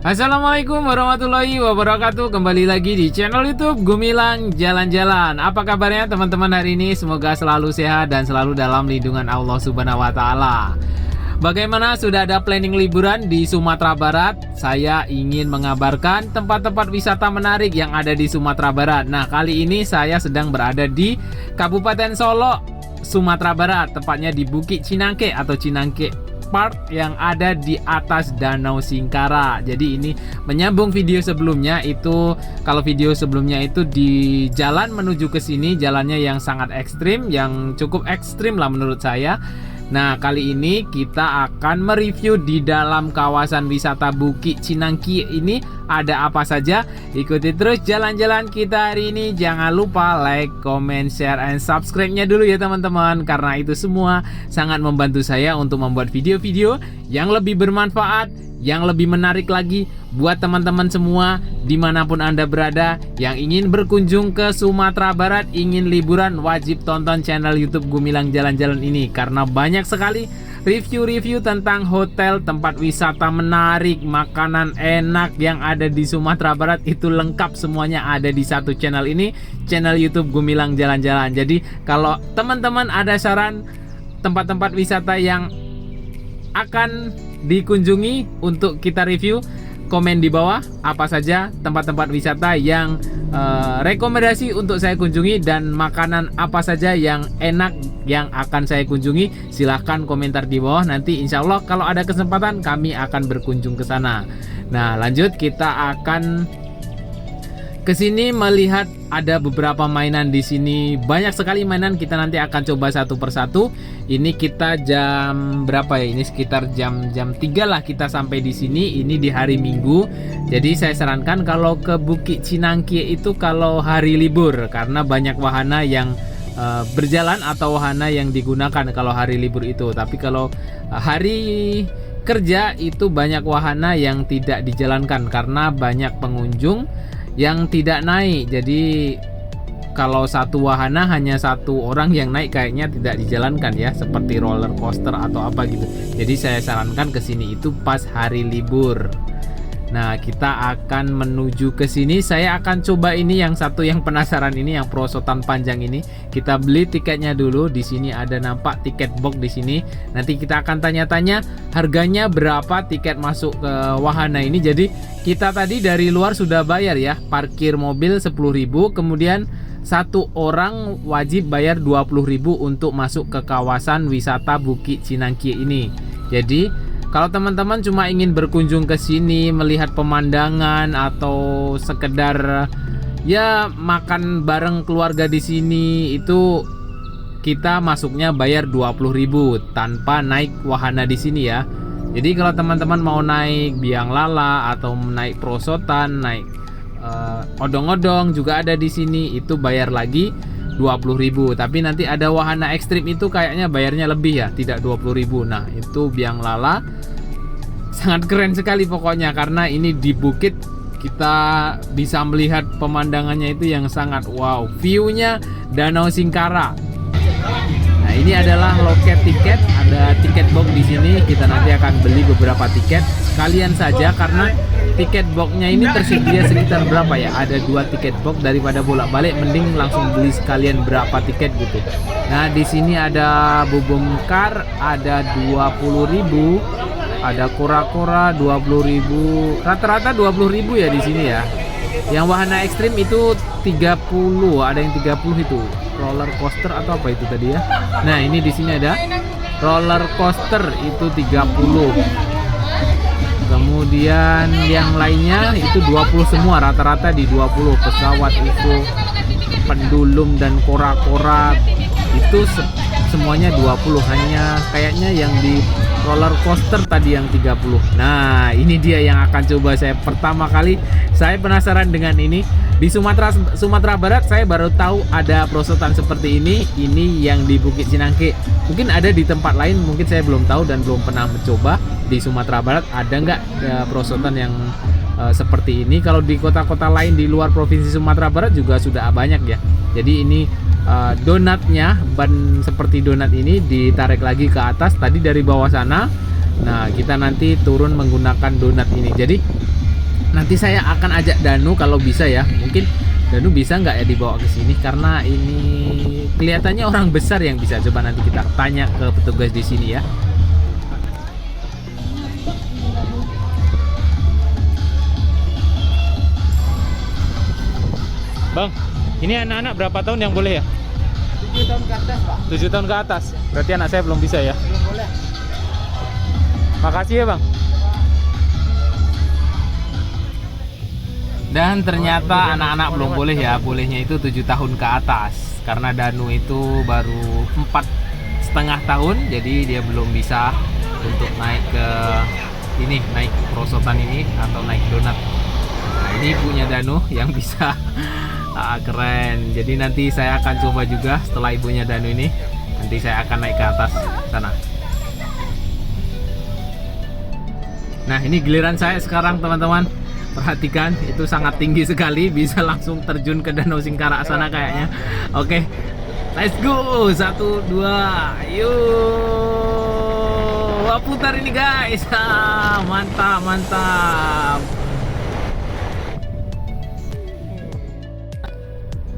Assalamualaikum warahmatullahi wabarakatuh. Kembali lagi di channel YouTube Gumilang Jalan-Jalan. Apa kabarnya teman-teman hari ini? Semoga selalu sehat dan selalu dalam lindungan Allah Subhanahu wa taala. Bagaimana, sudah ada planning liburan di Sumatera Barat? Saya ingin mengabarkan tempat-tempat wisata menarik yang ada di Sumatera Barat. Nah, kali ini saya sedang berada di Kabupaten Solok, Sumatera Barat, tepatnya di Bukit Cinangke atau Cinangke Park yang ada di atas Danau Singkara. Jadi ini menyambung video sebelumnya itu. Kalau video sebelumnya itu di jalan menuju ke sini, jalannya yang sangat ekstrim, yang cukup ekstrim lah menurut saya. Nah, kali ini kita akan mereview di dalam kawasan wisata Bukit Cinangke ini ada apa saja. Ikuti terus jalan-jalan kita hari ini. Jangan lupa like, comment, share, and subscribe-nya dulu ya teman-teman. Karena itu semua sangat membantu saya untuk membuat video-video yang lebih bermanfaat, yang lebih menarik lagi buat teman-teman semua dimanapun Anda berada yang ingin berkunjung ke Sumatera Barat, ingin liburan, wajib tonton channel YouTube Gumilang Jalan-Jalan ini karena banyak sekali review-review tentang hotel, tempat wisata menarik, makanan enak yang ada di Sumatera Barat. Itu lengkap semuanya ada di satu channel ini, channel YouTube Gumilang Jalan-Jalan. Jadi kalau teman-teman ada saran tempat-tempat wisata yang akan dikunjungi untuk kita review, komen di bawah apa saja tempat-tempat wisata yang rekomendasi untuk saya kunjungi dan makanan apa saja yang enak yang akan saya kunjungi. Silahkan komentar di bawah, nanti insya Allah kalau ada kesempatan kami akan berkunjung ke sana. Nah, lanjut, kita akan ke sini melihat ada beberapa mainan di sini. Banyak sekali mainan, kita nanti akan coba satu persatu. Ini kita jam berapa ya? Ini sekitar jam 3 lah kita sampai di sini. Ini di hari Minggu. Jadi saya sarankan kalau ke Bukit Cinangke itu kalau hari libur karena banyak wahana yang berjalan atau wahana yang digunakan kalau hari libur itu. Tapi kalau hari kerja itu banyak wahana yang tidak dijalankan karena banyak pengunjung yang tidak naik. Jadi kalau satu wahana hanya satu orang yang naik kayaknya tidak dijalankan ya, seperti roller coaster atau apa gitu. Jadi saya sarankan ke sini itu pas hari libur. Nah, kita akan menuju ke sini. Saya akan coba ini yang satu yang penasaran ini, yang perosotan panjang ini. Kita beli tiketnya dulu. Di sini ada nampak tiket box di sini. Nanti kita akan tanya-tanya harganya berapa tiket masuk ke wahana ini. Jadi kita tadi dari luar sudah bayar ya. Parkir mobil 10.000, kemudian satu orang wajib bayar 20.000 untuk masuk ke kawasan wisata Bukit Cinangke ini. Jadi kalau teman-teman cuma ingin berkunjung ke sini, melihat pemandangan atau sekedar ya makan bareng keluarga di sini, itu kita masuknya bayar 20.000 tanpa naik wahana di sini ya. Jadi kalau teman-teman mau naik biang lala atau naik perosotan, naik odong-odong juga ada di sini, itu bayar lagi 20.000. Tapi nanti ada wahana ekstrim itu kayaknya bayarnya lebih ya, tidak 20.000. Nah, itu biang lala sangat keren sekali pokoknya karena ini di bukit kita bisa melihat pemandangannya itu yang sangat wow, view-nya Danau Singkara. Nah, ini adalah loket tiket, ada tiket box di sini. Kita nanti akan beli beberapa tiket sekalian saja karena tiket boxnya ini tersedia sekitar berapa ya? Ada 2 tiket box, daripada bolak-balik mending langsung beli sekalian berapa tiket gitu. Nah, di sini ada bubungkar ada 20.000, ada kora-kora 20.000. Rata-rata 20.000 ya di sini ya. Yang wahana ekstrim itu 30, ada yang 30 itu. Roller coaster atau apa itu tadi ya? Nah, ini di sini ada roller coaster itu 30. Kemudian yang lainnya itu 20 semua, rata-rata di 20. Pesawat itu pendulum dan kora-kora itu semuanya 20. Hanya kayaknya yang di roller coaster tadi yang 30. Nah, ini dia yang akan coba saya pertama kali. Saya penasaran dengan ini. Di Sumatera Barat saya baru tahu ada perosotan seperti ini. Ini yang di Bukit Cinangke. Mungkin ada di tempat lain, mungkin saya belum tahu dan belum pernah mencoba. Di Sumatera Barat ada nggak perosotan yang seperti ini? Kalau di kota-kota lain di luar provinsi Sumatera Barat juga sudah banyak ya. Jadi ini donatnya, ban seperti donat ini ditarik lagi ke atas tadi dari bawah sana. Nah, kita nanti turun menggunakan donat ini. Jadi Nanti saya akan ajak Danu kalau bisa ya. Mungkin Danu bisa nggak ya dibawa ke sini, karena ini kelihatannya orang besar yang bisa. Coba nanti kita tanya ke petugas di sini ya. Bang, ini anak-anak berapa tahun yang boleh ya? 7 tahun ke atas, Pak. 7 tahun ke atas. Berarti anak saya belum bisa ya. Belum boleh. Makasih ya Bang. Dan ternyata anak-anak belum boleh ya. Bolehnya itu 7 tahun ke atas. Karena Danu itu baru 4,5 tahun, jadi dia belum bisa untuk naik ke ini, naik perosotan ini atau naik donat. Nah, ini ibunya Danu yang bisa. Keren. Jadi nanti saya akan coba juga setelah ibunya Danu ini. Nanti saya akan naik ke atas sana. Nah, ini giliran saya sekarang teman-teman. Perhatikan, itu sangat tinggi sekali, bisa langsung terjun ke Danau Singkarak sana kayaknya. Oke, let's go. 1, 2, yuk. Wah, putar ini guys. Mantap, mantap.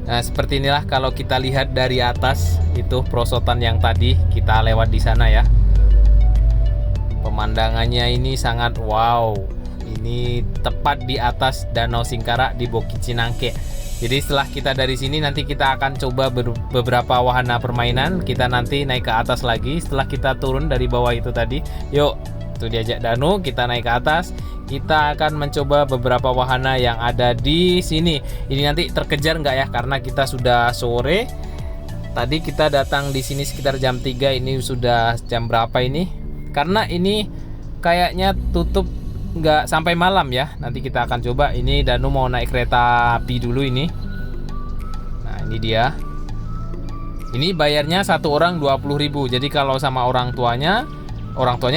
Nah, seperti inilah kalau kita lihat dari atas, itu perosotan yang tadi kita lewat di sana ya. Pemandangannya ini sangat wow. Ini tepat di atas Danau Singkarak di Bukit Cinangke. Jadi setelah kita dari sini, nanti kita akan coba beberapa wahana permainan. Kita nanti naik ke atas lagi setelah kita turun dari bawah itu tadi. Yuk, tuh diajak Danu, kita naik ke atas. Kita akan mencoba beberapa wahana yang ada di sini. Ini nanti terkejar nggak ya? Karena kita sudah sore. Tadi kita datang di sini sekitar jam 3. Ini sudah jam berapa ini? Karena ini kayaknya tutup nggak sampai malam ya. Nanti kita akan coba. Ini Danu mau naik kereta api dulu ini. Nah, ini dia. Ini bayarnya satu orang 20.000. Jadi kalau sama orang tuanya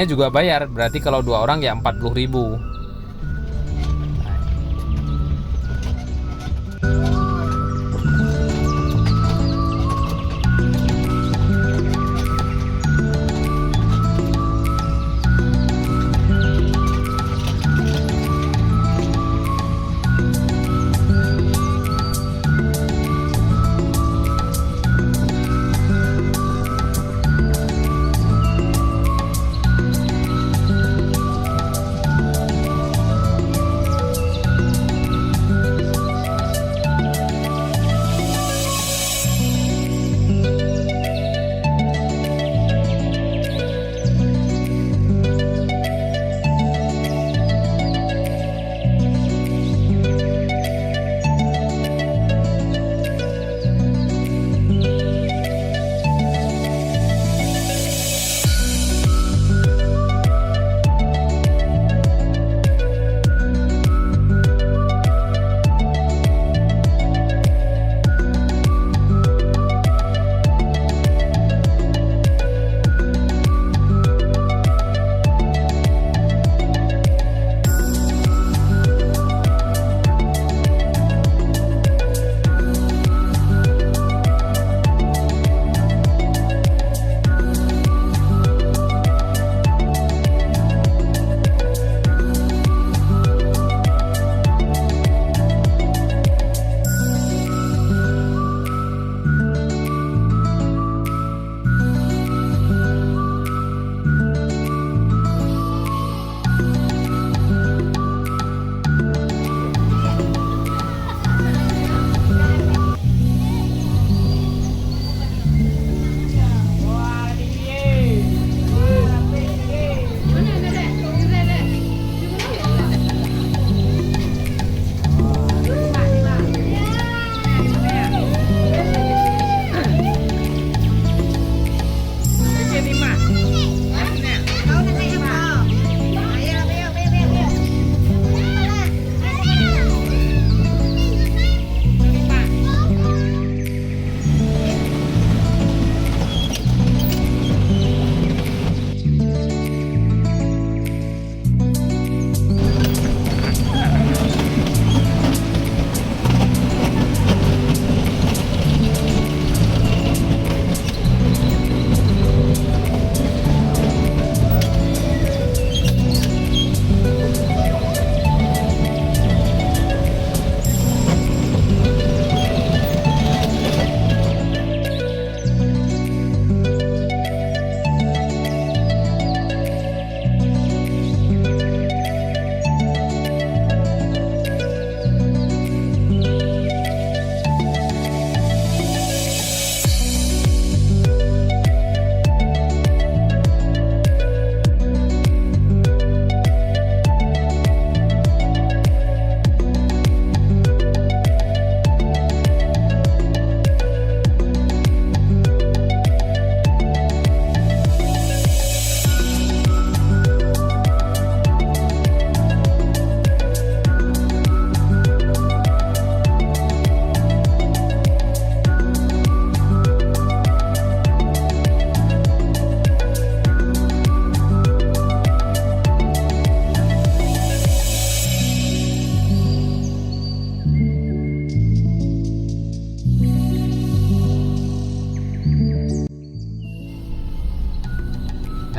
juga bayar. Berarti kalau 2 orang ya 40.000.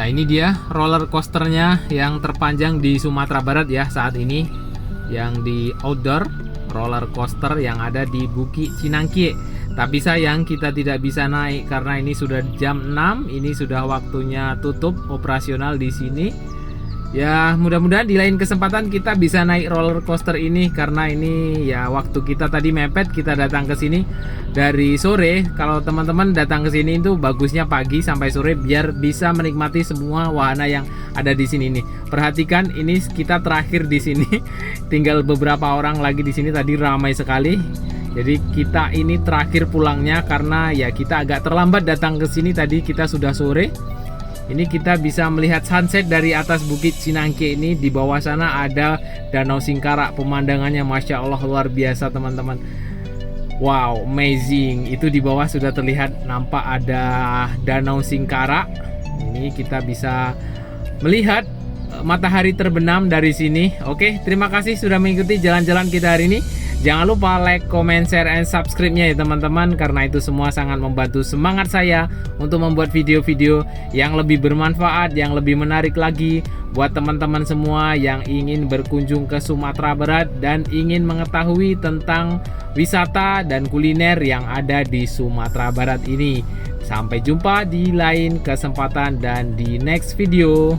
Nah, ini dia roller coasternya yang terpanjang di Sumatera Barat ya saat ini, yang di outdoor roller coaster yang ada di Bukit Cinangkie. Tapi sayang kita tidak bisa naik karena ini sudah jam 6, ini sudah waktunya tutup operasional di sini. Ya, mudah-mudahan di lain kesempatan kita bisa naik roller coaster ini karena ini ya waktu kita tadi mepet, kita datang ke sini dari sore. Kalau teman-teman datang ke sini itu bagusnya pagi sampai sore biar bisa menikmati semua wahana yang ada di sini nih. Perhatikan ini kita terakhir di sini. Tinggal beberapa orang lagi di sini, tadi ramai sekali. Jadi kita ini terakhir pulangnya karena ya kita agak terlambat datang ke sini, tadi kita sudah sore. Ini kita bisa melihat sunset dari atas Bukit Cinangkie ini. Di bawah sana ada Danau Singkarak. Pemandangannya Masya Allah luar biasa teman-teman. Wow, amazing. Itu di bawah sudah terlihat nampak ada Danau Singkarak. Ini kita bisa melihat matahari terbenam dari sini. Oke, terima kasih sudah mengikuti jalan-jalan kita hari ini. Jangan lupa like, comment, share, and subscribe-nya ya teman-teman, karena itu semua sangat membantu semangat saya untuk membuat video-video yang lebih bermanfaat, yang lebih menarik lagi buat teman-teman semua yang ingin berkunjung ke Sumatera Barat dan ingin mengetahui tentang wisata dan kuliner yang ada di Sumatera Barat ini. Sampai jumpa di lain kesempatan dan di next video.